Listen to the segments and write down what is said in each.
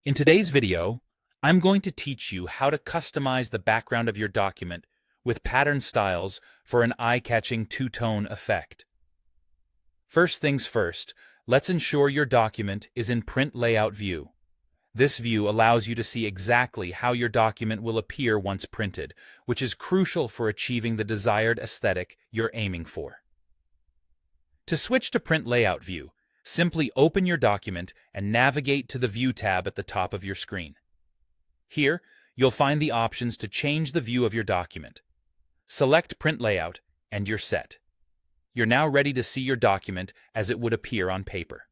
In today's video, I'm going to teach you how to customize the background of your document with pattern styles for an eye-catching two-tone effect. First things first, let's ensure your document is in Print Layout view. This view allows you to see exactly how your document will appear once printed, which is crucial for achieving the desired aesthetic you're aiming for. To switch to Print Layout view, simply open your document and navigate to the View tab at the top of your screen. Here, you'll find the options to change the view of your document. Select Print Layout, and you're set. You're now ready to see your document as it would appear on paper.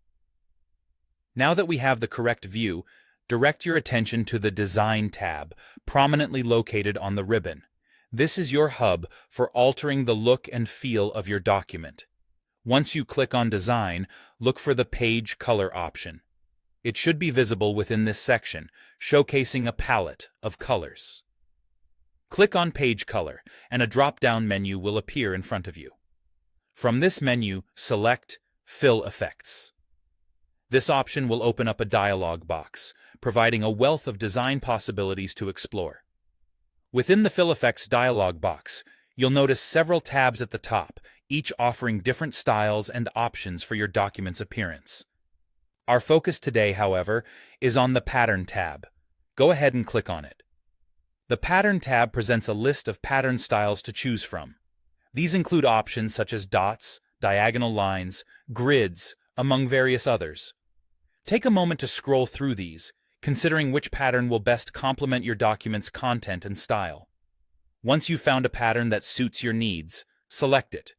Now that we have the correct view, direct your attention to the Design tab, prominently located on the ribbon. This is your hub for altering the look and feel of your document. Once you click on Design, look for the Page Color option. It should be visible within this section, showcasing a palette of colors. Click on Page Color, and a drop-down menu will appear in front of you. From this menu, select Fill Effects. This option will open up a dialog box, providing a wealth of design possibilities to explore. Within the Fill Effects dialog box, you'll notice several tabs at the top, each offering different styles and options for your document's appearance. Our focus today, however, is on the Pattern tab. Go ahead and click on it. The Pattern tab presents a list of pattern styles to choose from. These include options such as dots, diagonal lines, grids, among various others. Take a moment to scroll through these, considering which pattern will best complement your document's content and style. Once you've found a pattern that suits your needs, select it.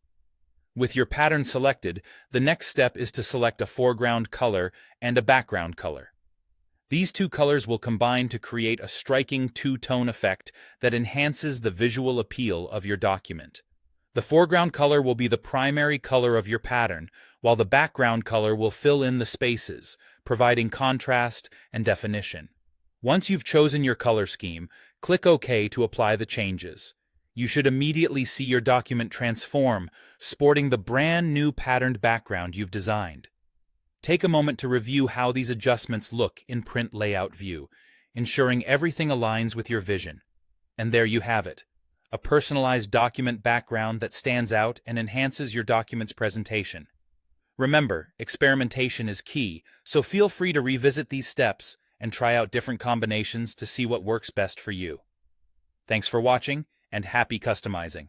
With your pattern selected, the next step is to select a foreground color and a background color. These two colors will combine to create a striking two-tone effect that enhances the visual appeal of your document. The foreground color will be the primary color of your pattern, while the background color will fill in the spaces, providing contrast and definition. Once you've chosen your color scheme, click OK to apply the changes. You should immediately see your document transform, sporting the brand new patterned background you've designed. Take a moment to review how these adjustments look in Print Layout view, ensuring everything aligns with your vision. And there you have it, a personalized document background that stands out and enhances your document's presentation. Remember, experimentation is key, so feel free to revisit these steps and try out different combinations to see what works best for you. Thanks for watching, and happy customizing!